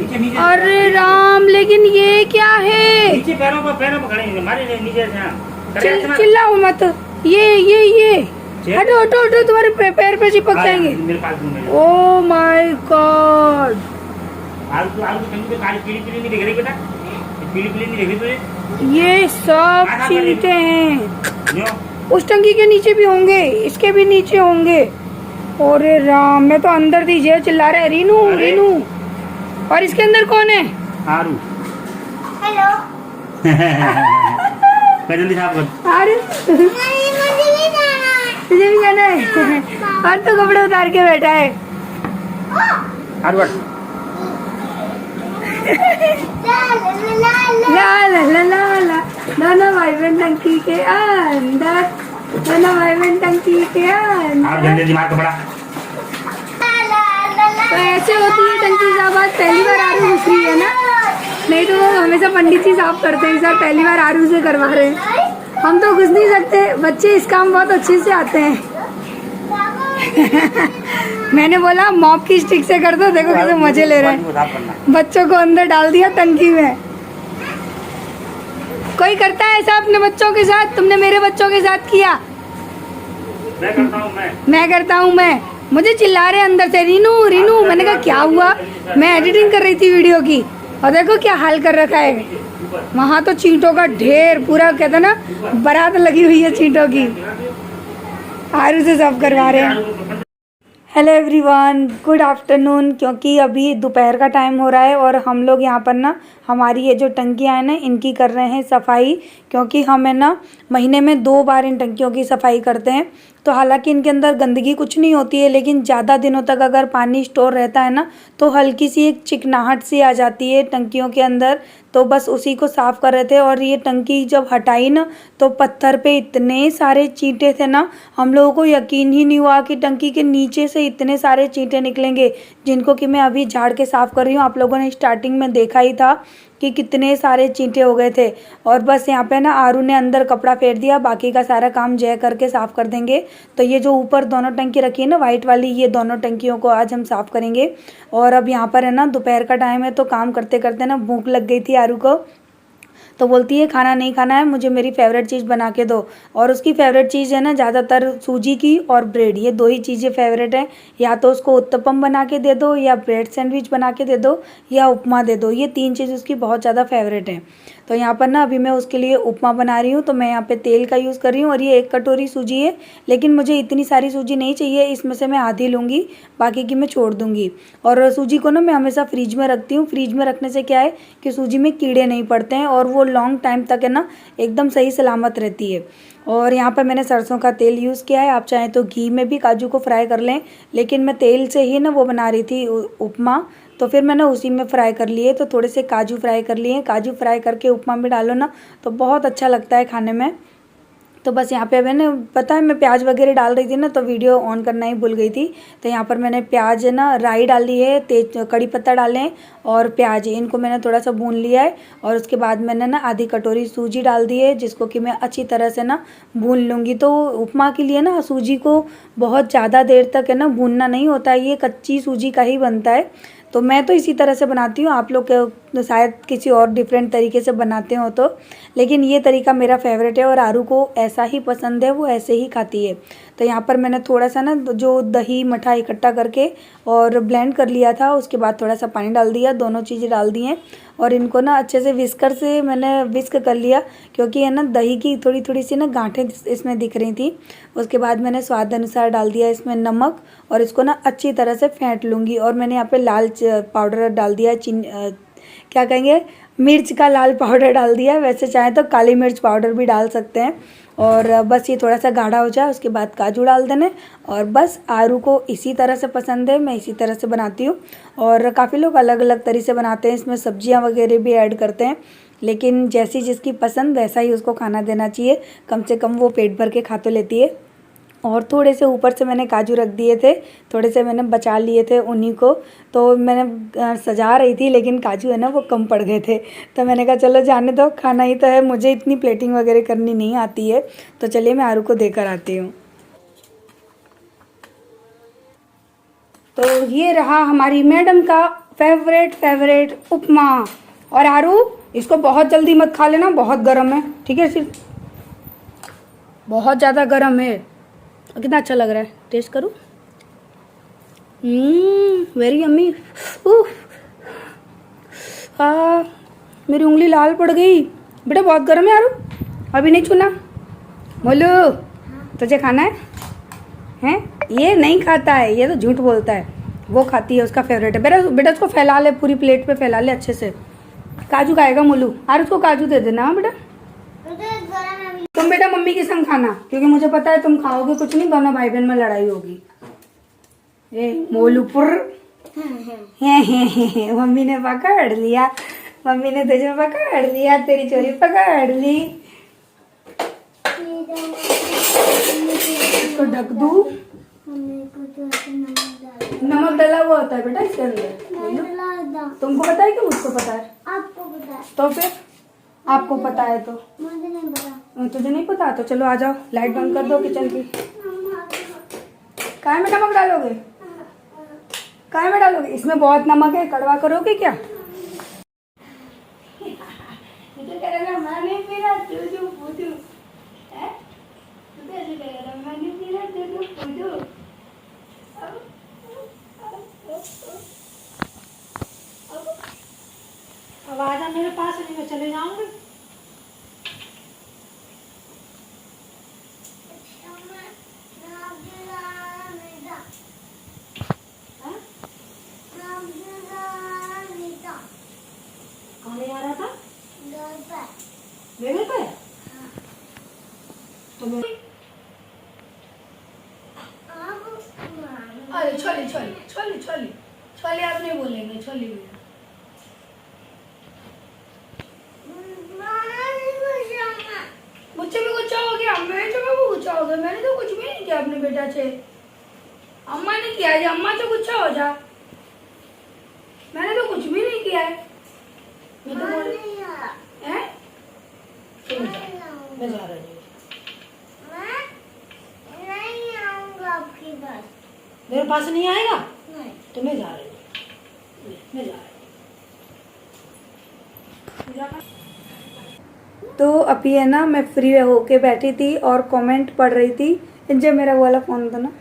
अरे राम, लेकिन ये क्या है? नीचे पैरों पर खड़े हैं, हमारे नीचे से चिल्लाओ मत। ये हटो हटो हटो, तुम्हारे पैर पे चिपक जाएंगे। मेरे पास ओ माय गॉड, आलू टंकी पे काली पीली नहीं दिख रही बेटा? पीली नहीं दिख रही तुझे? ये सब चींटे हैं। उस टंकी के नीचे भी होंगे, इसके भी नीचे होंगे। अरे राम, मैं तो अंदर दीजिए चिल्ला रहे रीनू रीनू। और इसके अंदर कौन है? आरू। हेलो। जल्दी साफ कर। अरे तुझे भी जाना है? और तो कपड़े उतार के बैठा है। आरू बट। ला ला ला ला ला, दोनों भाई बहन टंकी के अंदर, दोनों भाई बहन टंकी के अंदर। जल्दी दिमाग कपड़ा। तो ऐसे होती है टंकी साफ। आज पहली बार आरू घुस रही है ना, नहीं तो वो हमेशा पंडित जी साफ करते हैं, सर पहली बार आरू से करवा रहे हैं। हम तो घुस नहीं सकते, बच्चे इस काम बहुत अच्छे से आते हैं। मैंने बोला मॉप की स्टिक से कर दो, देखो कैसे मजे ले रहे हैं। बच्चों को अंदर डाल दिया टंकी में। कोई करता है ऐसा अपने बच्चों के साथ? तुमने मेरे बच्चों के साथ किया? मैं करता हूँ। मैं करता हूँ। मैं मुझे चिल्ला रहे अंदर से रीनू रीनू। मैंने कहा क्या हुआ? मैं एडिटिंग कर रही थी वीडियो की, और देखो क्या हाल कर रखा है। वहाँ तो चींटों का ढेर, पूरा कहते ना बारात लगी हुई है चींटों की। आरू से सब करवा रहे हैं। Hello everyone, good afternoon. क्योंकि अभी दोपहर का टाइम हो रहा है और हम लोग यहाँ पर ना हमारी ये जो टंकियाँ हैं ना, इनकी कर रहे हैं सफाई। क्योंकि हमें ना महीने में 2 बार इन टंकियों की सफाई करते हैं। तो हालांकि इनके अंदर गंदगी कुछ नहीं होती है, लेकिन ज़्यादा दिनों तक अगर पानी स्टोर रहता है ना, तो हल्की सी एक चिकनाहट सी आ जाती है टंकियों के अंदर। तो बस उसी को साफ़ कर रहे थे। और ये टंकी जब हटाई ना, तो पत्थर पे इतने सारे चींटे थे ना, हम लोगों को यकीन ही नहीं हुआ कि टंकी के नीचे से इतने सारे चींटे निकलेंगे, जिनको कि मैं अभी झाड़ के साफ़ कर रही हूँ। आप लोगों ने स्टार्टिंग में देखा ही था कि कितने सारे चींटे हो गए थे। और बस यहाँ पे ना आरू ने अंदर कपड़ा फेर दिया, बाकी का सारा काम जय करके साफ़ कर देंगे। तो ये जो ऊपर दोनों टंकी रखी है ना वाइट वाली, ये दोनों टंकियों को आज हम साफ़ करेंगे। और अब यहाँ पर है ना दोपहर का टाइम है, तो काम करते करते ना भूख लग गई थी आरू को। तो बोलती है खाना नहीं खाना है, मुझे मेरी फेवरेट चीज़ बना के दो। और उसकी फेवरेट चीज़ है ना ज़्यादातर सूजी की और ब्रेड, ये 2 ही चीज़ें फेवरेट हैं। या तो उसको उत्तपम बना के दे दो, या ब्रेड सैंडविच बना के दे दो, या उपमा दे दो। ये 3 चीज़ उसकी बहुत ज़्यादा फेवरेट है। तो यहाँ पर ना अभी मैं उसके लिए उपमा बना रही हूँ। तो मैं यहाँ पे तेल का यूज़ कर रही हूँ और ये 1 कटोरी सूजी है, लेकिन मुझे इतनी सारी सूजी नहीं चाहिए, इसमें से मैं आधी लूँगी, बाकी की मैं छोड़ दूँगी। और सूजी को ना मैं हमेशा फ्रिज में रखती हूँ। फ्रिज में रखने से क्या है कि सूजी में कीड़े नहीं पड़ते हैं और वो लॉन्ग टाइम तक है ना एकदम सही सलामत रहती है। और यहाँ पर मैंने सरसों का तेल यूज़ किया है। आप चाहें तो घी में भी काजू को फ्राई कर लें, लेकिन मैं तेल से ही ना वो बना रही थी उपमा, तो फिर मैंने उसी में फ्राई कर लिए। तो थोड़े से काजू फ्राई कर लिए। काजू फ्राई करके उपमा में डालो ना तो बहुत अच्छा लगता है खाने में। तो बस यहाँ पे मैंने पता है मैं प्याज वगैरह डाल रही थी ना, तो वीडियो ऑन करना ही भूल गई थी। तो यहाँ पर मैंने प्याज है ना राई डाली है, तेज कड़ी पत्ता डाले हैं और प्याज, इनको मैंने थोड़ा सा भून लिया है। और उसके बाद मैंने ना आधी कटोरी सूजी डाल दी है, जिसको कि मैं अच्छी तरह से ना भून लूँगी। तो उपमा के लिए ना सूजी को बहुत ज़्यादा देर तक है ना भूनना नहीं होता है, ये कच्ची सूजी का ही बनता है। तो मैं तो इसी तरह से बनाती हूँ, आप लोग शायद किसी और डिफरेंट तरीके से बनाते हो तो, लेकिन ये तरीका मेरा फेवरेट है और आरू को ऐसा ही पसंद है, वो ऐसे ही खाती है। तो यहाँ पर मैंने थोड़ा सा ना जो दही मठा इकट्ठा करके और ब्लेंड कर लिया था, उसके बाद थोड़ा सा पानी डाल दिया, दोनों चीज़ें डाल दी हैं और इनको ना अच्छे से विस्कर से मैंने विस्क कर लिया, क्योंकि है ना दही की थोड़ी थोड़ी सी ना गांठें इसमें दिख रही थी। उसके बाद मैंने स्वाद अनुसार डाल दिया इसमें नमक और इसको ना अच्छी तरह से फेंट लूँगी। और मैंने यहाँ पे लाल पाउडर डाल दिया, क्या कहेंगे, मिर्च का लाल पाउडर डाल दिया। वैसे चाहे तो काली मिर्च पाउडर भी डाल सकते हैं। और बस ये थोड़ा सा गाढ़ा हो जाए उसके बाद काजू डाल देने। और बस आरू को इसी तरह से पसंद है, मैं इसी तरह से बनाती हूँ। और काफ़ी लोग अलग अलग तरीके से बनाते हैं, इसमें सब्जियाँ वगैरह भी ऐड करते हैं, लेकिन जैसी जिसकी पसंद वैसा ही उसको खाना देना चाहिए। कम से कम वो पेट भर के खा तो लेती है। और थोड़े से ऊपर से मैंने काजू रख दिए थे, थोड़े से मैंने बचा लिए थे उन्हीं को। तो मैंने सजा रही थी, लेकिन काजू है ना वो कम पड़ गए थे। तो मैंने कहा चलो जाने दो, खाना ही तो है, मुझे इतनी प्लेटिंग वगैरह करनी नहीं आती है। तो चलिए मैं आरू को देकर आती हूँ। तो ये रहा हमारी मैडम का फेवरेट उपमा। और आरू इसको बहुत जल्दी मत खा लेना, बहुत गर्म है, ठीक है, सिर्फ बहुत ज़्यादा गर्म है। कितना अच्छा लग रहा है, टेस्ट करूँ। Very yummy. मेरी उंगली लाल पड़ गई। बेटा बहुत गर्म है आरू, अभी नहीं छूना। बोलो तुझे खाना है? ये नहीं खाता है, ये तो झूठ बोलता है, वो खाती है, उसका फेवरेट है। बेटा उसको फैला ले, पूरी प्लेट पे फैला ले अच्छे से। काजू खाएगा मोलू, आर उसको काजू दे देना। हाँ बेटा तुम बेटा मम्मी के संग खाना, क्योंकि मुझे पता है तुम खाओगे कुछ नहीं, दोनों भाई बहन में लड़ाई होगी। मोलूपुर मम्मी ने पकड़ लिया, मम्मी ने तुझे पकड़ लिया, तेरी चोरी पकड़ ली। इसको ढक दूं? नमक डला हुआ होता है बेटा इसके अंदर। तुमको पता है कि मुझको पता है? आपको पता है तो फिर आपको पता है तो मुझे नहीं पता। तुझे नहीं पता तो चलो आ जाओ, लाइट बंद कर दो किचन की। काय में नमक डालोगे? काय में डालोगे? इसमें बहुत नमक है, कड़वा करोगे क्या? आवाज मेरे पास नहीं, मैं चले जाऊंगी। कौन आ रहा था? मेरे पे तो अरे छोली छोली छोली छोली छोली आप नहीं बोलेंगे, छोली बोलेंगे। मुझसे भी गुस्सा हो गया, मेरे से भी गुस्सा हो गया। मैंने तो कुछ भी नहीं किया अपने बेटा से, अम्मा ने किया है। अम्मा से गुस्सा हो जा, मैंने तो कुछ भी नहीं किया है। मैं तो बोल हैं? मैं जा रही हूँ। नहीं आऊंगा आपके पास। मेरे पास नहीं आएगा नहीं। तो मैं जा रही हूँ, मैं जा रही हूँ। तो अभी है ना, मैं फ्री होके बैठी थी और कमेंट पढ़ रही थी। जो मेरा वाला फोन था ना,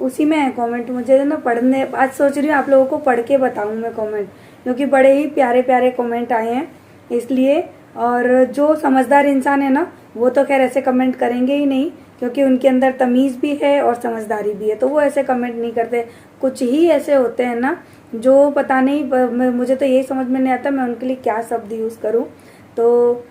उसी में है कमेंट। मुझे ना पढ़ने, आज सोच रही हूँ आप लोगों को पढ़ के बताऊँ मैं कमेंट, क्योंकि बड़े ही प्यारे प्यारे कमेंट आए हैं इसलिए। और जो समझदार इंसान है ना, वो तो खैर ऐसे कमेंट करेंगे ही नहीं, क्योंकि उनके अंदर तमीज़ भी है और समझदारी भी है, तो वो ऐसे कमेंट नहीं करते। कुछ ही ऐसे होते हैं ना जो पता नहीं, मुझे तो यही समझ में नहीं आता मैं उनके लिए क्या शब्द यूज़ करूँ। तो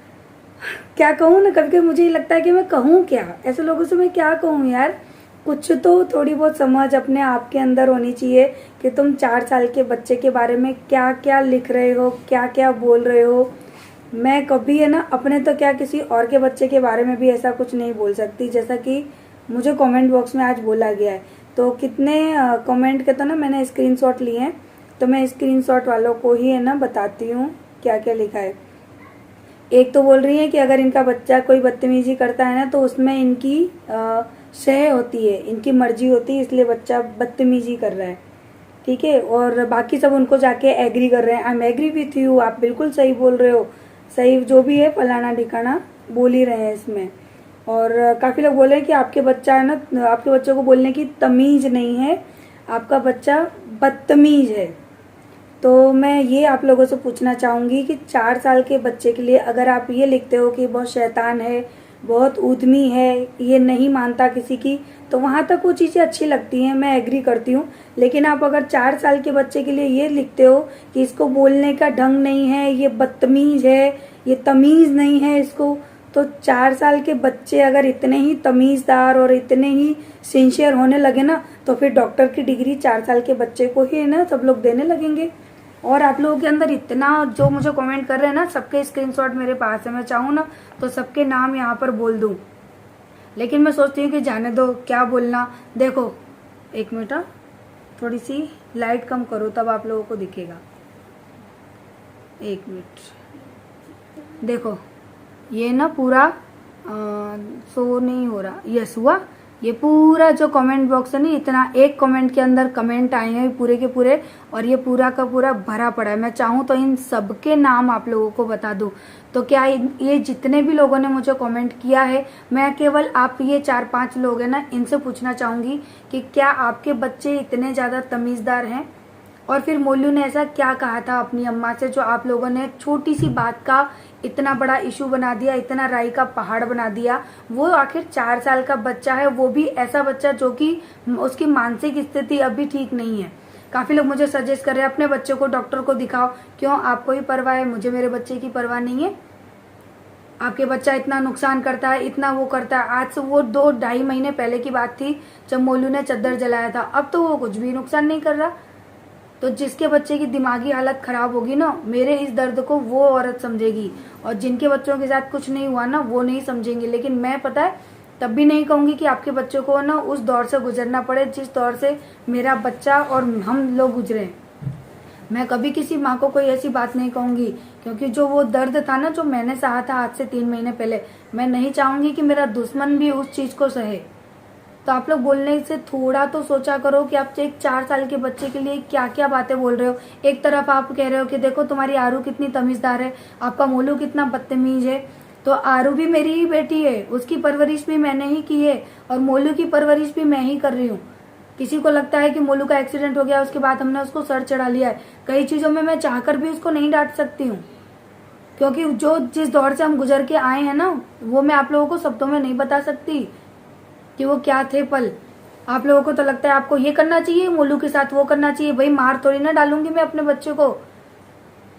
क्या कहूँ ना, कभी कभी मुझे ये लगता है कि मैं कहूँ क्या, ऐसे लोगों से मैं क्या कहूँ यार। कुछ तो थोड़ी बहुत समझ अपने आप के अंदर होनी चाहिए कि तुम 4 साल के बच्चे के बारे में क्या क्या लिख रहे हो, क्या क्या बोल रहे हो। मैं कभी है ना अपने तो क्या, किसी और के बच्चे के बारे में भी ऐसा कुछ नहीं बोल सकती, जैसा कि मुझे कमेंट बॉक्स में आज बोला गया है। तो कितने कमेंट के तो ना मैंने स्क्रीनशॉट लिए हैं, तो मैं स्क्रीनशॉट वालों को ही है ना बताती हूँ क्या क्या लिखा है। एक तो बोल रही है कि अगर इनका बच्चा कोई बदतमीजी करता है ना, तो उसमें इनकी सह होती है, इनकी मर्जी होती है, इसलिए बच्चा बदतमीजी कर रहा है, ठीक है। और बाकी सब उनको जाके एग्री कर रहे हैं। I am agree with you, आप बिल्कुल सही बोल रहे हो, सही जो भी है फलाना ढिकाना बोल ही रहे हैं इसमें। और काफ़ी लोग बोल रहे हैं कि आपके बच्चा है ना, आपके बच्चों को बोलने की तमीज़ नहीं है, आपका बच्चा बदतमीज है। तो मैं ये आप लोगों से पूछना चाहूँगी कि 4 साल के बच्चे के लिए अगर आप ये लिखते हो कि बहुत शैतान है, बहुत ऊधमी है, ये नहीं मानता किसी की, तो वहाँ तक वो चीज़ें अच्छी लगती हैं, मैं एग्री करती हूँ। लेकिन आप अगर 4 साल के बच्चे के लिए ये लिखते हो कि इसको बोलने का ढंग नहीं है, ये बदतमीज है, ये तमीज़ नहीं है इसको, तो 4 साल के बच्चे अगर इतने ही तमीज़दार और इतने ही सिंसियर होने लगे ना, तो फिर डॉक्टर की डिग्री 4 साल के बच्चे को ही ना सब लोग देने लगेंगे। और आप लोगों के अंदर इतना जो मुझे कमेंट कर रहे हैं ना, सबके स्क्रीनशॉट मेरे पास है, मैं चाहूँ ना तो सबके नाम यहाँ पर बोल दूँ, लेकिन मैं सोचती हूँ कि जाने दो, क्या बोलना। देखो 1 मिनट, थोड़ी सी लाइट कम करो तब आप लोगों को दिखेगा। 1 मिनट, देखो ये ना पूरा शो नहीं हो रहा, यस हुआ, ये पूरा जो कमेंट बॉक्स है ना, इतना एक कमेंट के अंदर कमेंट आए हैं पूरे के पूरे, और ये पूरा का पूरा भरा पड़ा है। मैं चाहूँ तो इन सबके नाम आप लोगों को बता दूं। तो क्या ये जितने भी लोगों ने मुझे कमेंट किया है, मैं केवल आप ये 4-5 लोग हैं ना, इनसे पूछना चाहूंगी कि क्या आपके बच्चे इतने ज्यादा तमीजदार हैं? और फिर मोलू ने ऐसा क्या कहा था अपनी अम्मा से जो आप लोगों ने छोटी सी बात का इतना बड़ा इशू बना दिया, इतना राई का पहाड़ बना दिया? वो आखिर 4 साल का बच्चा है, वो भी ऐसा बच्चा जो कि उसकी मानसिक स्थिति अभी ठीक नहीं है। काफी लोग मुझे सजेस्ट कर रहे हैं अपने बच्चे को डॉक्टर को दिखाओ। क्यों? आपको ही परवाह है, मुझे मेरे बच्चे की परवाह नहीं है? आपके बच्चा इतना नुकसान करता है, इतना वो करता है। आज से वो 2-2.5 महीने पहले की बात थी जब मोलू ने चद्दर जलाया था, अब तो वो कुछ भी नुकसान नहीं कर रहा। तो जिसके बच्चे की दिमागी हालत खराब होगी ना, मेरे इस दर्द को वो औरत समझेगी, और जिनके बच्चों के साथ कुछ नहीं हुआ ना, वो नहीं समझेंगे। लेकिन मैं पता है तब भी नहीं कहूंगी कि आपके बच्चों को ना उस दौर से गुजरना पड़े जिस दौर से मेरा बच्चा और हम लोग गुजरे। मैं कभी किसी माँ को कोई ऐसी बात नहीं कहूंगी, क्योंकि जो वो दर्द था ना, जो मैंने सहा था आज से 3 महीने पहले, मैं नहीं चाहूंगी कि मेरा दुश्मन भी उस चीज को सहे। तो आप लोग बोलने से थोड़ा तो सोचा करो कि आप एक 4 साल के बच्चे के लिए क्या क्या बातें बोल रहे हो। एक तरफ आप कह रहे हो कि देखो तुम्हारी आरू कितनी तमीजदार है, आपका मोलू कितना बदतमीज है। तो आरू भी मेरी ही बेटी है, उसकी परवरिश भी मैंने ही की है, और मोलू की परवरिश भी मैं ही कर रही हूँ। किसी को लगता है कि मोलू का एक्सीडेंट हो गया, उसके बाद हमने उसको सर चढ़ा लिया है। कई चीजों में मैं चाहकर भी उसको नहीं डांट सकती हूँ, क्योंकि जो जिस दौर से हम गुजर के आए हैं ना, वो मैं आप लोगों को शब्दों में नहीं बता सकती कि वो क्या थे पल। आप लोगों को तो लगता है आपको ये करना चाहिए, मोलू के साथ वो करना चाहिए। भाई मार थोड़ी ना डालूंगी मैं अपने बच्चे को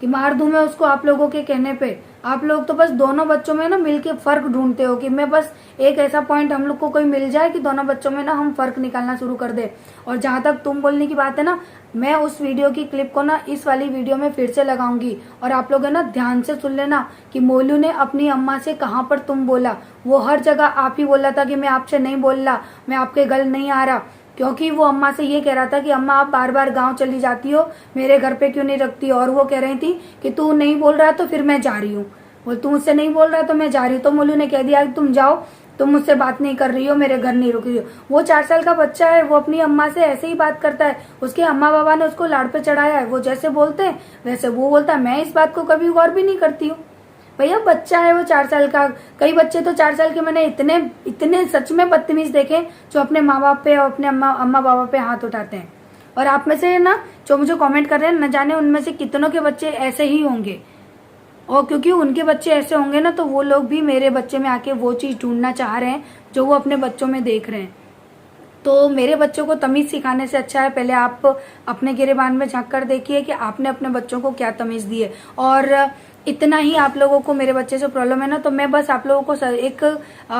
कि मार दूं मैं उसको आप लोगों के कहने पे। आप लोग तो बस दोनों बच्चों में ना मिलके फर्क ढूंढते हो कि मैं बस एक ऐसा पॉइंट हम लोग को कोई मिल जाए कि दोनों बच्चों में ना हम फर्क निकालना शुरू कर दे। और जहां तक तुम बोलने की बात है ना, मैं उस वीडियो की क्लिप को ना इस वाली वीडियो में फिर से लगाऊंगी, और आप लोग है ना ध्यान से सुन लेना कि मोलू ने अपनी अम्मा से कहाँ पर तुम बोला। वो हर जगह आप ही बोला था कि मैं आपसे नहीं बोल रहा, मैं आपके गल नहीं आ रहा, क्योंकि वो अम्मा से ये कह रहा था कि अम्मा आप बार बार गांव चली जाती हो, मेरे घर पे क्यों नहीं रखती। और वो कह रही थी कि तू नहीं बोल रहा तो फिर मैं जा रही हूँ, बोल तू मुझसे नहीं बोल रहा तो मैं जा रही हूँ। तो मोलू ने कह दिया कि तुम जाओ, तुम मुझसे बात नहीं कर रही हो, मेरे घर नहीं रुक रही हो। वो 4 साल का बच्चा है, वो अपनी अम्मा से ऐसे ही बात करता है। उसके अम्मा बाबा ने उसको लाड़ पे चढ़ाया है, वो जैसे बोलते हैं वैसे वो बोलता है। मैं इस बात को कभी गौर भी नहीं करती हूँ। भैया बच्चा है वो 4 साल का। कई बच्चे तो 4 साल के मैंने इतने सच में बदतमीज देखे जो अपने माँ बाप पे और अपने अम्मा बाबा पे हाथ उठाते हैं। और आप में से ना जो मुझे कमेंट कर रहे हैं, न जाने उनमें से कितनों के बच्चे ऐसे ही होंगे, और क्योंकि उनके बच्चे ऐसे होंगे ना, तो वो लोग भी मेरे बच्चे में आके वो चीज ढूंढना चाह रहे हैं जो वो अपने बच्चों में देख रहे हैं। तो मेरे बच्चों को तमीज सिखाने से अच्छा है पहले आप अपने गिरेबान में झांक कर देखिए कि आपने अपने बच्चों को क्या तमीज दी है। और इतना ही आप लोगों को मेरे बच्चे से प्रॉब्लम है ना, तो मैं बस आप लोगों को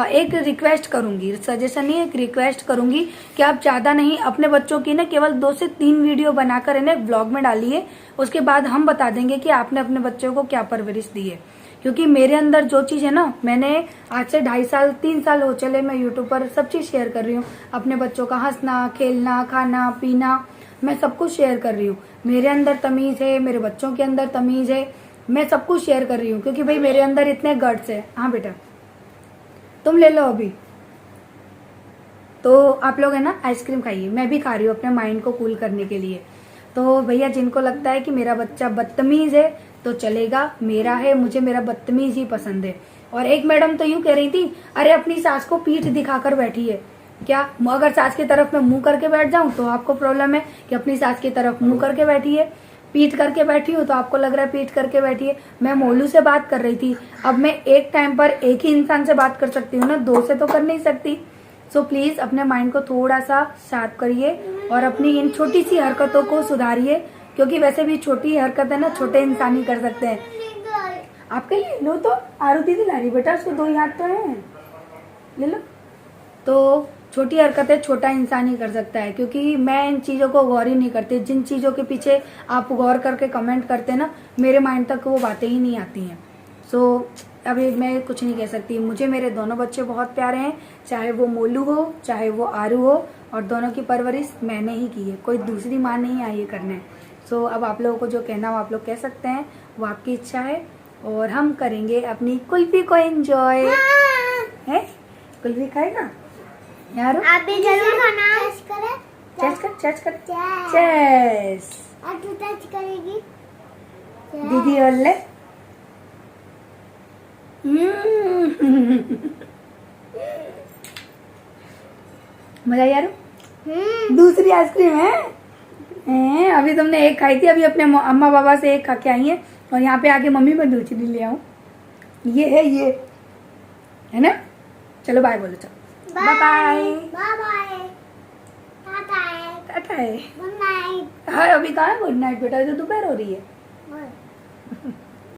एक रिक्वेस्ट करूंगी, सजेशन नहीं, एक रिक्वेस्ट करूंगी कि आप ज्यादा नहीं अपने बच्चों की ना केवल 2 से 3 वीडियो बनाकर इन्हें ब्लॉग में डालिए। उसके बाद हम बता देंगे कि आपने अपने बच्चों को क्या परवरिश दी है। क्योंकि मेरे अंदर जो चीज है ना, मैंने आज से 2.5 साल 3 साल हो चले मैं यूट्यूब पर सब चीज शेयर कर रही हूँ। अपने बच्चों का हंसना, खेलना, खाना पीना, मैं सब कुछ शेयर कर रही हूँ। मेरे अंदर तमीज है, मेरे बच्चों के अंदर तमीज है, मैं सब कुछ शेयर कर रही हूँ, क्योंकि भाई मेरे अंदर इतने गट्स है। हाँ बेटा तुम ले लो अभी। तो आप लोग है ना आइसक्रीम खाइए, मैं भी खा रही हूँ अपने माइंड को कूल करने के लिए। तो भैया जिनको लगता है कि मेरा बच्चा बदतमीज है तो चलेगा, मेरा है, मुझे मेरा बदतमीज ही पसंद है। और एक मैडम तो यूं कह रही थी, अरे अपनी सास को पीठ दिखाकर बैठी है क्या? अगर सास की तरफ मैं मुंह करके बैठ जाऊं तो आपको प्रॉब्लम है कि अपनी सास की तरफ मुंह करके बैठी है। पीठ करके बैठी हूँ तो आपको लग रहा है पीठ करके बैठी है। मैं मोलू से बात कर रही थी, अब मैं एक टाइम पर एक ही इंसान से बात कर सकती हूँ ना, 2 से तो कर नहीं सकती। सो प्लीज अपने माइंड को थोड़ा सा शार्प करिए और अपनी इन छोटी सी हरकतों को सुधारिए, क्योंकि वैसे भी छोटी हरकत है ना छोटे इंसान ही कर सकते हैं। आपके लिए लो तो आरू दीदी ला रही बेटा, उसको 2 ही हाथ तो है, ले लो। तो छोटी हरकतें छोटा इंसान ही कर सकता है, क्योंकि मैं इन चीजों को गौर ही नहीं करती। जिन चीजों के पीछे आप गौर करके कमेंट करते हैं ना, मेरे माइंड तक वो बातें ही नहीं आती हैं। सो अभी मैं कुछ नहीं कह सकती। मुझे मेरे दोनों बच्चे बहुत प्यारे हैं, चाहे वो मोलू हो चाहे वो आरू हो, और दोनों की परवरिश मैंने ही की है, कोई दूसरी माँ नहीं आई है करने। सो अब आप लोगों को जो कहना हो आप लोग कह सकते हैं, वो आपकी इच्छा है। और हम करेंगे अपनी कुल्फी को एंजॉय। है कुल्फी खाएगा? यार आप भी जरूर खाना। टच करे। चेस कर चेस। चेस। और तू टच करेगी। दीदी और ले। मजा यार। दूसरी आइसक्रीम है। अभी तुमने एक खाई थी, अभी अपने अम्मा बाबा से एक खा के आई है और यहाँ पे आके मम्मी मैं दूसरी ले आऊं। ये है ना। चलो बाय बोलो। चलो बाय बाय। Bye bye. टाटा है। टाटा है। Good night. हाँ अभी कहाँ है गुड नाइट बेटा, तो दोपहर हो रही है।